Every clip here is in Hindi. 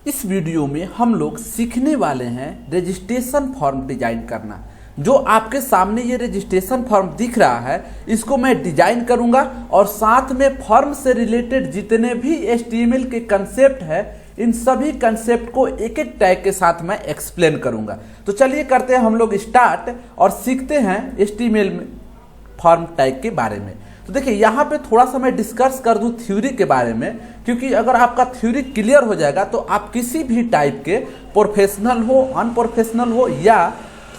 इस वीडियो में हम लोग सीखने वाले हैं रजिस्ट्रेशन फॉर्म डिजाइन करना। जो आपके सामने ये रजिस्ट्रेशन फॉर्म दिख रहा है, इसको मैं डिजाइन करूंगा और साथ में फॉर्म से रिलेटेड जितने भी HTML के कंसेप्ट है, इन सभी कंसेप्ट को एक एक टैग के साथ मैं एक्सप्लेन करूंगा। तो चलिए करते हैं हम लोग स्टार्ट और सीखते हैं HTML फॉर्म टैग के बारे में। तो देखिए यहाँ पे थोड़ा सा मैं डिस्कस कर दूं थ्योरी के बारे में, क्योंकि अगर आपका थ्योरी क्लियर हो जाएगा तो आप किसी भी टाइप के प्रोफेशनल हो, अनप्रोफेशनल हो, या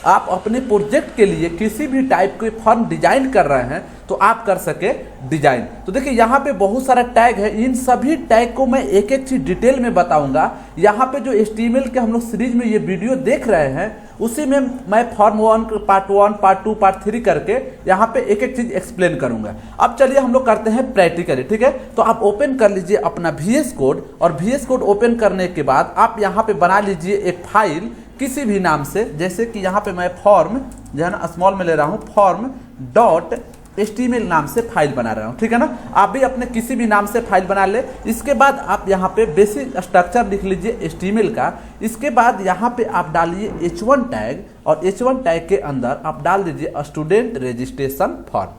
आप अपने प्रोजेक्ट के लिए किसी भी टाइप के फॉर्म डिजाइन कर रहे हैं तो आप कर सके डिजाइन। तो देखिए यहाँ पे बहुत सारा टैग है, इन सभी टैग को मैं एक एक चीज डिटेल में बताऊंगा। यहाँ पे जो HTML के हम लोग सीरीज में ये वीडियो देख रहे हैं, उसी में मैं फॉर्म 1, पार्ट 1, पार्ट 2, पार्ट 3 करके यहाँ पे एक एक चीज एक्सप्लेन करूंगा। अब चलिए हम लोग करते हैं प्रैक्टिकली, ठीक है। तो आप ओपन कर लीजिए अपना VS कोड, और VS कोड ओपन करने के बाद आप यहाँ पे बना लीजिए एक फाइल किसी भी नाम से। जैसे कि यहाँ पे मैं फॉर्म जो है ना स्मॉल में ले रहा हूँ, form.html नाम से फाइल बना रहा हूँ, ठीक है ना। आप भी अपने किसी भी नाम से फाइल बना ले। इसके बाद आप यहाँ पे बेसिक स्ट्रक्चर लिख लीजिए HTML का। इसके बाद यहाँ पे आप डालिए H1 टैग, और H1 टैग के अंदर आप डाल दीजिए स्टूडेंट रजिस्ट्रेशन फॉर्म,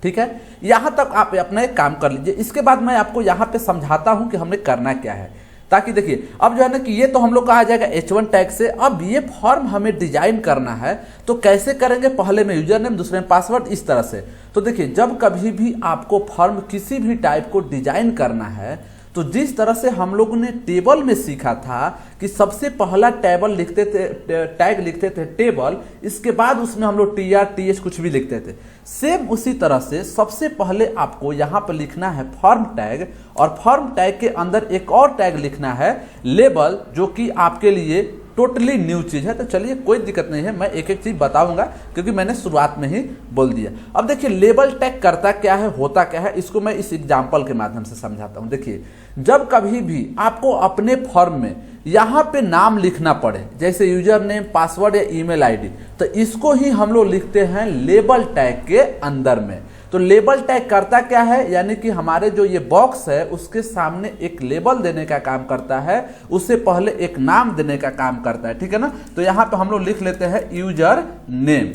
ठीक है। यहाँ तक आप अपना एक काम कर लीजिए। इसके बाद मैं आपको यहाँ पे समझाता हूँ कि हमने करना क्या है, ताकि देखिए अब जो है ना कि ये तो हम लोग का आ जाएगा H1 टैग से। अब ये फॉर्म हमें डिजाइन करना है, तो कैसे करेंगे? पहले में यूजर नेम, दूसरे में पासवर्ड, इस तरह से। तो देखिए जब कभी भी आपको फॉर्म किसी भी टाइप को डिजाइन करना है, तो जिस तरह से हम लोगों ने टेबल में सीखा था कि सबसे पहला टेबल लिखते थे, टैग लिखते थे टेबल, इसके बाद उसमें हम लोग TR TH कुछ भी लिखते थे, सेम उसी तरह से सबसे पहले आपको यहाँ पर लिखना है फॉर्म टैग, और फॉर्म टैग के अंदर एक और टैग लिखना है लेबल, जो कि आपके लिए टोटली न्यू चीज है। तो चलिए कोई दिक्कत नहीं है, मैं एक एक चीज बताऊंगा क्योंकि मैंने शुरुआत में ही बोल दिया। अब देखिए लेबल टैग करता क्या है, होता क्या है, इसको मैं इस एग्जांपल के माध्यम से समझाता हूं। देखिए जब कभी भी आपको अपने फॉर्म में यहाँ पे नाम लिखना पड़े, जैसे यूजर नेम, पासवर्ड या ईमेल आईडी, तो इसको ही हम लोग लिखते हैं लेबल टैग के अंदर में। तो लेबल टैग करता क्या है, यानी कि हमारे जो ये बॉक्स है उसके सामने एक लेबल देने का काम करता है, उससे पहले एक नाम देने का काम करता है, ठीक है ना। तो यहाँ पे हम लोग लिख लेते हैं यूजर नेम,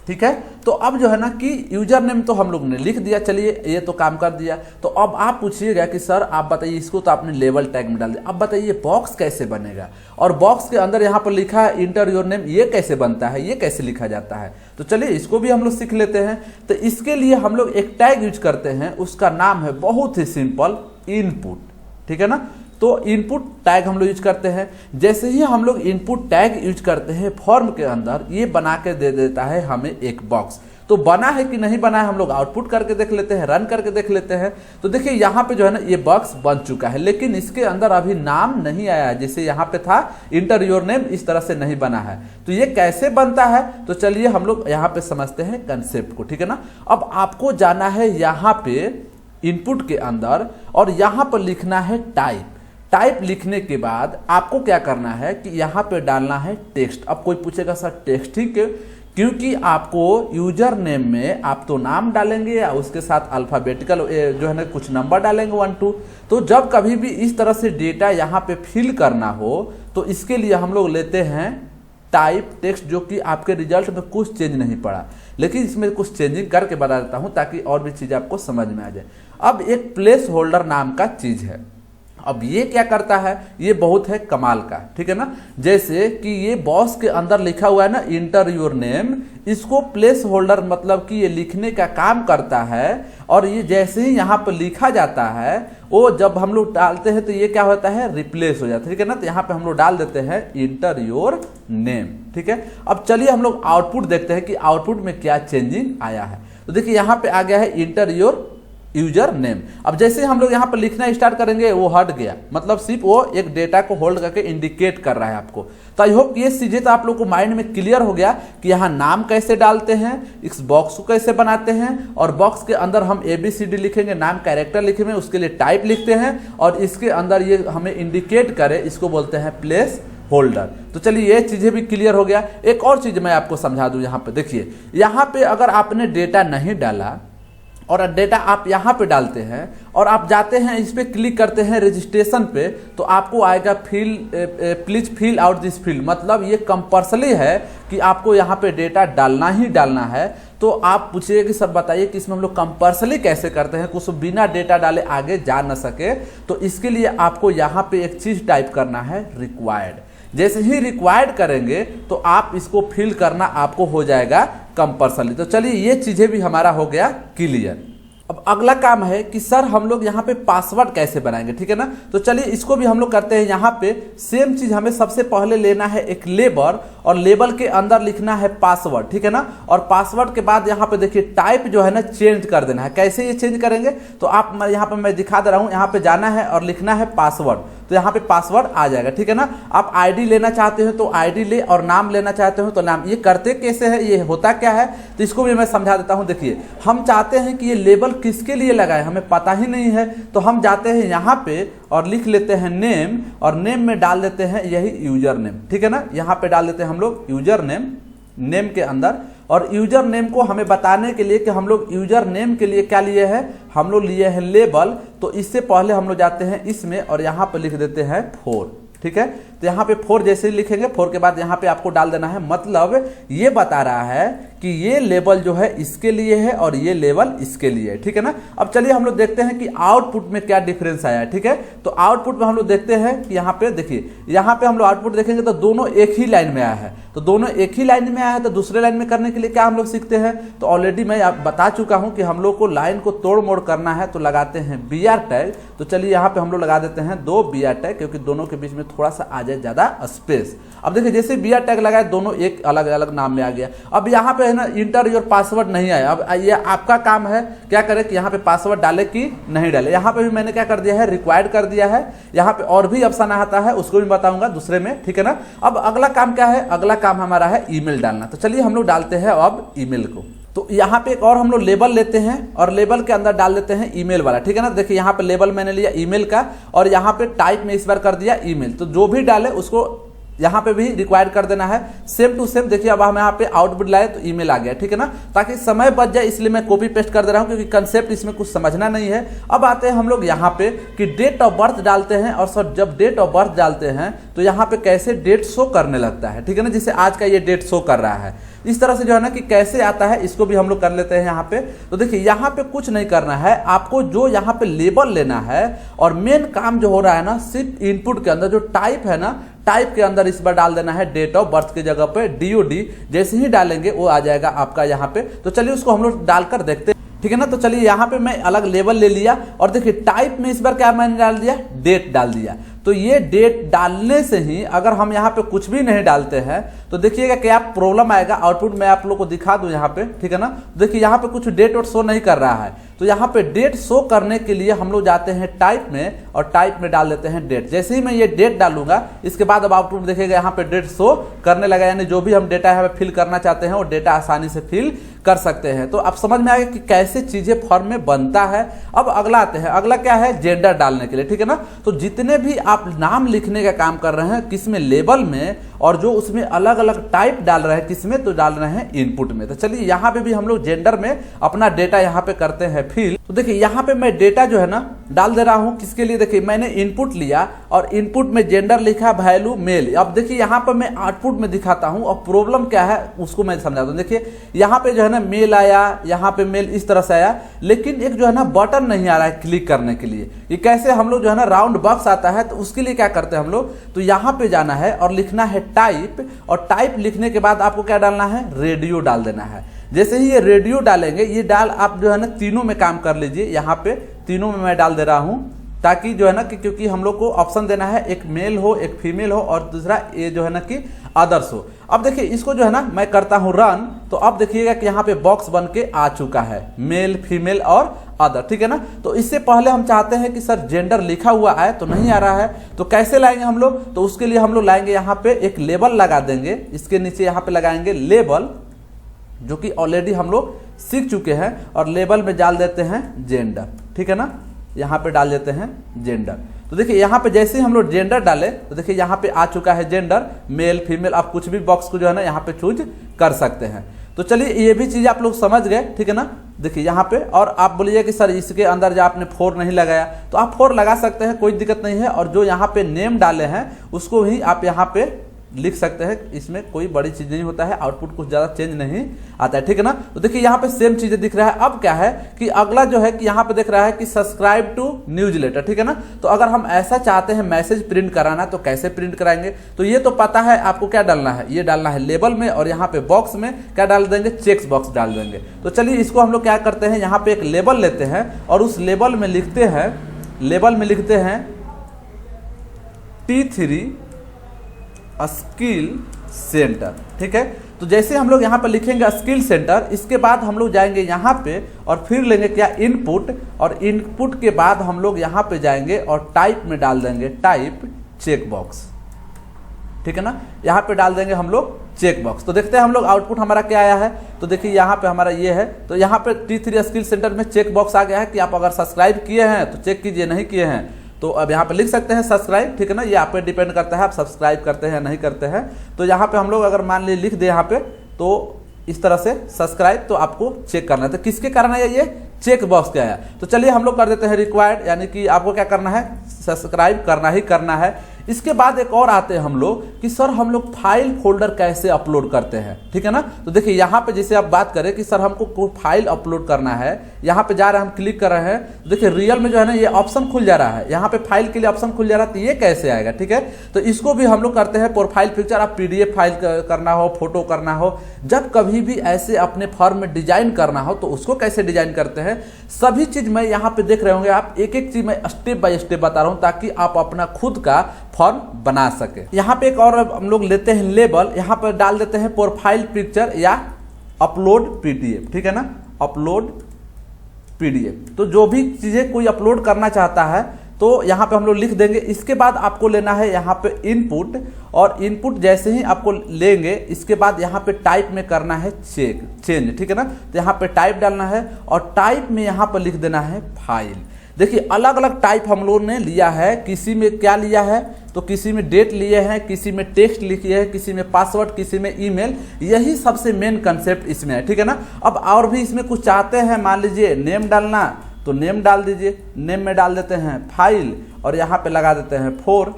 ठीक है। तो अब जो है ना कि यूजर नेम तो हम लोग ने लिख दिया, चलिए ये तो काम कर दिया। तो अब आप पूछिएगा कि सर आप बताइए, इसको तो आपने लेबल टैग में डाल दिया, अब बताइए बॉक्स कैसे बनेगा, और बॉक्स के अंदर यहाँ पर लिखा है इंटर योर नेम, ये कैसे बनता है, ये कैसे लिखा जाता है। तो चलिए इसको भी हम लोग सीख लेते हैं। तो इसके लिए हम लोग एक टैग यूज करते हैं, उसका नाम है बहुत ही सिंपल इनपुट, ठीक है ना। तो इनपुट टैग हम लोग यूज करते हैं। जैसे ही हम लोग इनपुट टैग यूज करते हैं फॉर्म के अंदर, ये बना के दे देता है हमें एक बॉक्स। तो बना है कि नहीं बना है हम लोग आउटपुट करके देख लेते हैं, रन करके देख लेते हैं। तो देखिए यहाँ पे जो है ना ये बॉक्स बन चुका है, लेकिन इसके अंदर अभी नाम नहीं आया है। जैसे यहाँ पे था इंटर योर नेम, इस तरह से नहीं बना है। तो ये कैसे बनता है, तो चलिए हम लोग यहाँ पे समझते हैं कंसेप्ट को, ठीक है ना। अब आपको जाना है यहाँ पे इनपुट के अंदर, और यहाँ पर लिखना है टाइप। टाइप लिखने के बाद आपको क्या करना है कि यहाँ पे डालना है टेक्स्ट। अब कोई पूछेगा सर टेक्स्ट ही क्यों? क्योंकि आपको यूजर नेम में आप तो नाम डालेंगे या उसके साथ अल्फाबेटिकल जो है ना कुछ नंबर डालेंगे 1 2। तो जब कभी भी इस तरह से डेटा यहाँ पे फिल करना हो, तो इसके लिए हम लोग लेते हैं टाइप टेक्स्ट, जो कि आपके रिजल्ट में कुछ चेंज नहीं पड़ा, लेकिन इसमें कुछ चेंजिंग करके बता देता हूँ ताकि और भी चीज़ आपको समझ में आ जाए। अब एक प्लेस होल्डर नाम का चीज़ है। अब ये क्या करता है, ये बहुत है कमाल का, ठीक है ना। जैसे कि ये बॉक्स के अंदर लिखा हुआ है ना इंटर योर नेम, इसको प्लेस होल्डर मतलब कि ये लिखने का काम करता है, और ये जैसे ही यहाँ पर लिखा जाता है, वो जब हम लोग डालते हैं तो ये क्या होता है, रिप्लेस हो जाता है, ठीक है ना। तो यहाँ पे हम लोग डाल देते हैं इंटर योर नेम, ठीक है। अब चलिए हम लोग आउटपुट देखते हैं कि आउटपुट में क्या चेंजिंग आया है। तो देखिए यहाँ पे आ गया है इंटर योर यूजर नेम। अब जैसे हम लोग यहाँ पर लिखना स्टार्ट करेंगे, वो हट गया, मतलब सिर्फ वो एक डेटा को होल्ड करके इंडिकेट कर रहा है आपको। तो आई होप ये चीजें तो आप लोग को माइंड में क्लियर हो गया कि यहाँ नाम कैसे डालते हैं, इस बॉक्स को कैसे बनाते हैं, और बॉक्स के अंदर हम ABCD लिखेंगे, नाम कैरेक्टर लिखेंगे, उसके लिए टाइप लिखते हैं, और इसके अंदर ये हमें इंडिकेट करे, इसको बोलते हैं प्लेस होल्डर। तो चलिए ये चीजें भी क्लियर हो गया। एक और चीज मैं आपको समझा दूं, यहाँ पे देखिए, यहाँ पे अगर आपने डेटा नहीं डाला और डेटा आप यहाँ पे डालते हैं और आप जाते हैं इस पे क्लिक करते हैं रजिस्ट्रेशन पे, तो आपको आएगा please fill out this field, मतलब ये कंपल्सरी है कि आपको यहाँ पे डेटा डालना ही डालना है। तो आप पूछिए कि सर बताइए कि इसमें हम लोग कंपल्सरी कैसे करते हैं, कुछ बिना डेटा डाले आगे जा न सके। तो इसके लिए आपको यहाँ पे एक चीज टाइप करना है, रिक्वायर्ड। जैसे ही रिक्वायर्ड करेंगे तो आप इसको फिल करना आपको हो जाएगा कंपल्सरी। तो चलिए ये चीजें भी हमारा हो गया क्लियर। अब अगला काम है कि सर हम लोग यहाँ पे पासवर्ड कैसे बनाएंगे, ठीक है ना। तो चलिए इसको भी हम लोग करते हैं। यहाँ पे सेम चीज हमें सबसे पहले लेना है एक लेबल, और लेबल के अंदर लिखना है पासवर्ड, ठीक है ना। और पासवर्ड के बाद यहाँ पे देखिए टाइप जो है ना चेंज कर देना है। कैसे ये चेंज करेंगे, तो आप यहाँ पे मैं दिखा दे रहा हूँ। यहाँ पे जाना है और लिखना है पासवर्ड, तो यहाँ पे पासवर्ड आ जाएगा, ठीक है ना। आप आईडी लेना चाहते हो तो आईडी ले, और नाम लेना चाहते हो तो नाम। ये करते कैसे है, ये होता क्या है, तो इसको भी मैं समझा देता हूँ। देखिए हम चाहते हैं कि ये लेबल किसके लिए लगाए, हमें पता ही नहीं है, तो हम जाते हैं यहाँ पे और लिख लेते हैं नेम, और नेम में डाल देते हैं यही यूजर नेम, ठीक है ना। यहाँ पे डाल देते हैं हम लोग यूजर नेम, नेम के अंदर। और यूजर नेम को हमें बताने के लिए कि हम लोग यूजर नेम के लिए क्या लिए हैं, हम लोग लिए हैं लेबल। तो इससे पहले हम लोग जाते हैं इसमें और यहाँ पे लिख देते हैं 4, ठीक है। तो यहाँ पे 4 जैसे ही लिखेंगे, 4 के बाद यहाँ पे आपको डाल देना है, मतलब ये बता रहा है कि ये लेबल जो है इसके लिए है और ये लेबल इसके लिए है, ठीक है ना। अब चलिए हम लोग देखते हैं कि आउटपुट में क्या डिफरेंस आया है, ठीक है। तो आउटपुट में हम लोग देखते हैं कि यहाँ पे देखिए, यहाँ पे हम लोग आउटपुट देखेंगे तो दोनों एक ही लाइन में आया है। तो दोनों एक ही लाइन में आया है, तो दूसरे लाइन में करने के लिए क्या हम लोग सीखते हैं, तो ऑलरेडी मैं बता चुका हूं कि हम लोग को लाइन को तोड़ मोड़ करना है, तो लगाते हैं BR टैग। तो चलिए यहाँ पे हम लोग लगा देते हैं 2 BR टैग, क्योंकि दोनों के बीच में थोड़ा सा आ जाए ज्यादा स्पेस। अब देखिए जैसे BR टैग लगाए, दोनों एक अलग अलग नाम में आ गया। अब यहाँ पे है ना इंटर योर पासवर्ड नहीं आया। अब ये आपका काम है क्या करें कि यहाँ पे पासवर्ड डाले कि नहीं डाले। यहाँ पे भी मैंने क्या कर दिया है, रिक्वायर्ड कर दिया है। यहाँ पे और भी ऑप्शन आता है, उसको भी बताऊंगा दूसरे में, ठीक है ना। अब अगला काम क्या है, अगला काम हमारा है ईमेल डालना। तो चलिए हम लोग डालते हैं अब ईमेल को। तो यहाँ पे एक और हम लोग लेबल लेते हैं और लेबल के अंदर डाल देते हैं ईमेल वाला, ठीक है ना। देखिए यहाँ पे लेबल मैंने लिया ईमेल का, और यहाँ पे टाइप में इस बार कर दिया ईमेल। तो जो भी डाले उसको यहाँ पे भी रिक्वायर्ड कर देना है, सेम टू सेम। देखिए अब हम यहाँ पे आउटपुट लाए तो ईमेल आ गया, ठीक है ना। ताकि समय बच जाए इसलिए मैं कॉपी पेस्ट कर दे रहा हूँ, क्योंकि कंसेप्ट इसमें कुछ समझना नहीं है। अब आते हैं हम लोग यहाँ पे कि डेट ऑफ बर्थ डालते हैं, और सर जब डेट ऑफ बर्थ डालते हैं तो यहाँ पे कैसे डेट शो करने लगता है, ठीक है ना। जैसे आज का ये डेट शो कर रहा है, इस तरह से जो है ना कि कैसे आता है, इसको भी हम लोग कर लेते हैं यहाँ पे। तो देखिए यहाँ पे कुछ नहीं करना है आपको, जो यहाँ पे लेबल लेना है, और मेन काम जो हो रहा है ना, सिर्फ इनपुट के अंदर जो टाइप है ना, टाइप के अंदर इस बार डाल देना है डेट ऑफ बर्थ की जगह पे DOD। जैसे ही डालेंगे वो आ जाएगा आपका यहाँ पे। तो चलिए उसको हम लोग डालकर देखते हैं, ठीक है ना। तो चलिए यहाँ पे मैं अलग लेबल ले लिया, और देखिए टाइप में इस बार क्या मैंने डाल दिया, डेट डाल दिया। तो ये डेट डालने से ही अगर हम यहाँ पे कुछ भी नहीं डालते हैं तो देखिएगा क्या प्रॉब्लम आएगा। आउटपुट मैं आप लोग को दिखा दूं यहाँ पे, ठीक है ना। देखिए यहाँ पे कुछ डेट और शो नहीं कर रहा है। तो यहाँ पे डेट शो करने के लिए हम लोग जाते हैं टाइप में, और टाइप में डाल देते हैं डेट। जैसे ही मैं ये डेट डालूंगा, इसके बाद अब आउटपुट देखिएगा यहाँ पे डेट शो करने लगा, यानी जो भी हम डेटा यहाँ पे फिल करना चाहते हैं वो डेटा आसानी से फिल कर सकते हैं। तो अब समझ में आ गया कि कैसे चीजें फॉर्म में बनता है। अब अगला आते हैं, अगला क्या है, जेंडर डालने के लिए, ठीक है ना। तो जितने भी आप नाम लिखने का काम कर रहे हैं, किसमें, लेबल में, और जो उसमें अलग अलग टाइप डाल रहे हैं किसमें, तो डाल रहे हैं इनपुट में। तो चलिए यहाँ पे भी हम लोग जेंडर में अपना डेटा यहाँ पे करते हैं फिल। तो देखिए यहाँ पे मैं डेटा जो है ना डाल दे रहा हूँ, किसके लिए, देखिए मैंने इनपुट लिया और इनपुट में जेंडर लिखा, वैल्यू मेल। अब देखिए यहाँ पर मैं आउटपुट में दिखाता हूँ, और प्रॉब्लम क्या है उसको मैं समझाता हूँ। देखिए यहाँ पे जो है ना मेल आया, यहाँ पे मेल इस तरह से आया, लेकिन एक जो है ना बटन नहीं आ रहा है क्लिक करने के लिए। ये कैसे, हम लोग जो है ना राउंड बॉक्स आता है, तो उसके लिए क्या करते हैं हम लोग, तो यहाँ पे जाना है और लिखना है टाइप, और टाइप लिखने के बाद आपको क्या डालना है, रेडियो डाल देना है। जैसे ही ये रेडियो डालेंगे, ये डाल आप जो है ना तीनों में काम कर लीजिए। यहाँ पे तीनों में मैं डाल दे रहा हूँ, ताकि जो है ना कि क्योंकि हम लोग को ऑप्शन देना है, एक मेल हो, एक फीमेल हो, और दूसरा ये जो है ना कि अदर्स हो। अब देखिए इसको जो है ना मैं करता हूँ रन, तो अब देखिएगा कि यहाँ पे बॉक्स बन के आ चुका है, मेल, फीमेल और अदर, ठीक है ना। तो इससे पहले हम चाहते हैं कि सर जेंडर लिखा हुआ आए, तो नहीं आ रहा है, तो कैसे लाएंगे हम लोग, तो उसके लिए हम लोग लाएंगे यहाँ पे एक लेबल लगा देंगे, इसके नीचे यहाँ पे लगाएंगे लेबल, जो कि ऑलरेडी हम लोग सीख चुके हैं, और लेबल में डाल देते हैं जेंडर, ठीक है ना। यहाँ पे डाल देते हैं जेंडर। तो देखिए यहाँ पे जैसे ही हम लोग जेंडर डाले, तो देखिए यहाँ पे आ चुका है जेंडर, मेल, फीमेल। आप कुछ भी बॉक्स को जो है ना यहाँ पे चूज कर सकते हैं। तो चलिए ये भी चीज़ आप लोग समझ गए, ठीक है ना। देखिए यहाँ पे, और आप बोलिए कि सर इसके अंदर जो आपने 4 नहीं लगाया, तो आप 4 लगा सकते हैं, कोई दिक्कत नहीं है। और जो यहाँ पे नेम डाले हैं उसको भी आप यहाँ पे लिख सकते हैं, इसमें कोई बड़ी चीज़ नहीं होता है, आउटपुट कुछ ज़्यादा चेंज नहीं आता है, ठीक है ना। तो देखिए यहाँ पे सेम चीज़ें दिख रहा है। अब क्या है कि अगला जो है कि यहाँ पे दिख रहा है कि सब्सक्राइब टू न्यूज़लेटर, ठीक है ना। तो अगर हम ऐसा चाहते हैं मैसेज प्रिंट कराना, तो कैसे प्रिंट कराएंगे, तो ये तो पता है आपको क्या डालना है, ये डालना है लेबल में, और यहाँ पे बॉक्स में क्या डाल देंगे, चेक्स बॉक्स डाल देंगे। तो चलिए इसको हम लोग क्या करते हैं, यहाँ पे एक लेबल लेते हैं और उस लेबल में लिखते हैं T3 स्किल सेंटर, ठीक है। तो जैसे हम लोग यहाँ पर लिखेंगे स्किल सेंटर, इसके बाद हम लोग जाएंगे यहाँ पे और फिर लेंगे क्या, इनपुट, और इनपुट के बाद हम लोग यहाँ पे जाएंगे और टाइप में डाल देंगे टाइप चेक बॉक्स, ठीक है ना। यहाँ पे डाल देंगे हम लोग चेक बॉक्स। तो देखते हैं हम लोग आउटपुट हमारा क्या आया है। तो देखिए यहाँ पे हमारा ये है, तो यहाँ पे T3 स्किल सेंटर में चेक बॉक्स आ गया है कि आप अगर सब्सक्राइब किए हैं तो चेक कीजिए, नहीं किए हैं तो अब यहाँ पे लिख सकते हैं सब्सक्राइब, ठीक है ना। ये आप पे डिपेंड करता है आप सब्सक्राइब करते हैं या नहीं करते हैं। तो यहाँ पे हम लोग अगर मान लीजिए लिख दे यहाँ पे, तो इस तरह से सब्सक्राइब, तो आपको चेक करना है। तो किसके कारण है ये चेक बॉक्स क्या है, तो चलिए हम लोग कर देते हैं रिक्वायर्ड, यानी कि आपको क्या करना है, सब्सक्राइब करना ही करना है। इसके बाद एक और आते हैं हम लोग कि सर हम लोग फाइल फोल्डर कैसे अपलोड करते हैं, ठीक है ना। तो देखिए यहाँ पे जैसे आप बात करें कि सर हमको कोई फाइल अपलोड करना है, यहाँ पे जा रहे हैं, हम क्लिक कर रहे हैं, तो देखिए रियल में जो है ना ये ऑप्शन खुल जा रहा है, यहाँ पे फाइल के लिए ऑप्शन खुल जा रहा है। तो ये कैसे आएगा, ठीक है। तो इसको भी हम लोग करते हैं प्रोफाइल पिक्चर, आप PDF फाइल करना हो, फोटो करना हो, जब कभी भी ऐसे अपने फॉर्म में डिजाइन करना हो तो उसको कैसे डिजाइन करते हैं, सभी चीज मैं यहाँ पे देख रहे होंगे आप, एक एक चीज मैं स्टेप बाय स्टेप बता रहा हूँ ताकि आप अपना खुद का फॉर्म बना सके। यहाँ पे एक और हम लोग लेते हैं लेबल, यहाँ पर डाल देते हैं प्रोफाइल पिक्चर या अपलोड PDF, ठीक है ना, अपलोड PDF। तो जो भी चीजें कोई अपलोड करना चाहता है तो यहाँ पे हम लोग लिख देंगे। इसके बाद आपको लेना है यहाँ पे इनपुट, और इनपुट जैसे ही आपको लेंगे इसके बाद यहाँ पे टाइप में करना है चेंज, ठीक है ना। तो यहाँ पे टाइप डालना है और टाइप में यहाँ पर लिख देना है फाइल। देखिए अलग अलग टाइप हम लोगों ने लिया है, किसी में क्या लिया है, तो किसी में डेट लिए हैं, किसी में टेक्स्ट लिखी है, किसी में पासवर्ड, किसी में ईमेल, यही सबसे मेन कंसेप्ट इसमें है, ठीक है ना। अब और भी इसमें कुछ चाहते हैं, मान लीजिए नेम डालना, तो नेम डाल दीजिए, नेम में डाल देते हैं फाइल और यहाँ पे लगा देते हैं 4,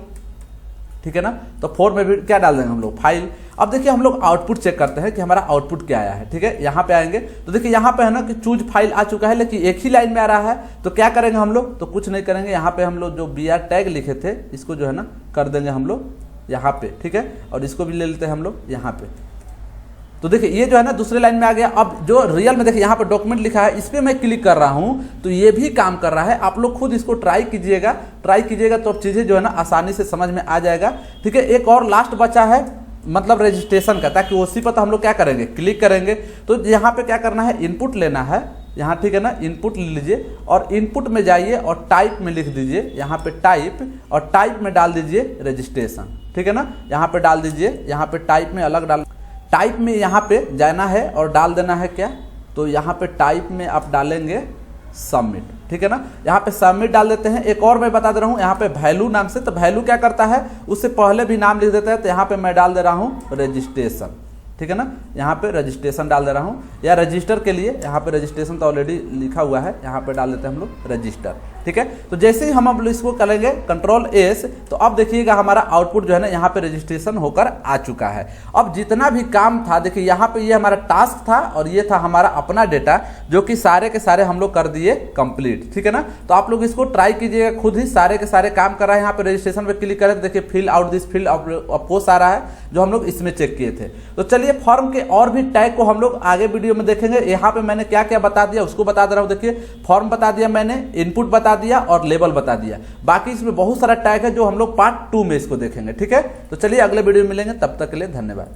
ठीक है ना। तो 4 में भी क्या डाल देंगे हम लोग, फाइल। अब देखिए हम लोग आउटपुट चेक करते हैं कि हमारा आउटपुट क्या आया है, ठीक है। यहाँ पे आएंगे तो देखिए यहाँ पे है ना कि चूज फाइल आ चुका है, लेकिन एक ही लाइन में आ रहा है। तो क्या करेंगे हम लोग, तो कुछ नहीं करेंगे, यहाँ पे हम लोग जो BR टैग लिखे थे इसको जो है ना कर देंगे हम लोग यहाँ पे, ठीक है। और इसको भी ले लेते हैं हम लोग यहाँ पे। तो देखिए ये जो है ना दूसरे लाइन में आ गया। अब जो रियल में देखिए यहाँ पर डॉक्यूमेंट लिखा है, इस पर मैं क्लिक कर रहा हूँ तो ये भी काम कर रहा है। आप लोग खुद इसको ट्राई कीजिएगा तो अब चीज़ें जो है ना आसानी से समझ में आ जाएगा, ठीक है। एक और लास्ट बचा है मतलब रजिस्ट्रेशन का, ताकि उसी पर तो हम लोग क्या करेंगे, क्लिक करेंगे। तो यहाँ पे क्या करना है, इनपुट लेना है यहाँ, ठीक है ना। इनपुट ले लीजिए और इनपुट में जाइए और टाइप में लिख दीजिए यहाँ पे टाइप, और टाइप में डाल दीजिए रजिस्ट्रेशन, ठीक है ना। यहाँ पे डाल दीजिए, यहाँ पे टाइप में अलग डाल, टाइप में यहाँ पे जाना है और डाल देना है क्या, तो यहाँ पे टाइप में आप डालेंगे सबमिट, ठीक है ना। यहाँ पे सबमिट डाल देते हैं। एक और मैं बता दे रहा हूँ यहाँ पे वैल्यू नाम से, तो वैल्यू क्या करता है, उससे पहले भी नाम लिख देता है। तो यहाँ पे मैं डाल दे रहा हूँ रजिस्ट्रेशन, ठीक है ना। यहाँ पे रजिस्ट्रेशन डाल दे रहा हूँ, या रजिस्टर के लिए यहाँ पे रजिस्ट्रेशन तो ऑलरेडी लिखा हुआ है, यहाँ पे डाल देते हैं हम लोग रजिस्टर, ठीक है। तो जैसे ही हम अब इसको करेंगे कंट्रोल S, तो अब देखिएगा हमारा आउटपुट जो है ना यहाँ पे रजिस्ट्रेशन होकर आ चुका है। अब जितना भी काम था देखिए यहाँ पे ये हमारा टास्क था और ये था हमारा अपना डेटा, जो कि सारे के सारे हम लोग कर दिए कंप्लीट, ठीक है ना। तो आप लोग इसको ट्राई कीजिएगा खुद ही, सारे के सारे काम कर रहा है। यहाँ पे रजिस्ट्रेशन पे क्लिक करें तो देखिए फिल आउट दिस फील्ड अपोज आ रहा है, जो हम लोग इसमें चेक किए थे। तो चलिए फॉर्म के और भी टैग को हम लोग आगे वीडियो में देखेंगे। यहाँ पे मैंने क्या क्या बता दिया उसको बता दे रहा हूँ। देखिए फॉर्म बता दिया मैंने, इनपुट बता दिया और लेबल बता दिया। बाकी इसमें बहुत सारा टैग है जो हम लोग पार्ट 2 में इसको देखेंगे, ठीक है। तो चलिए अगले वीडियो में मिलेंगे, तब तक के लिए धन्यवाद।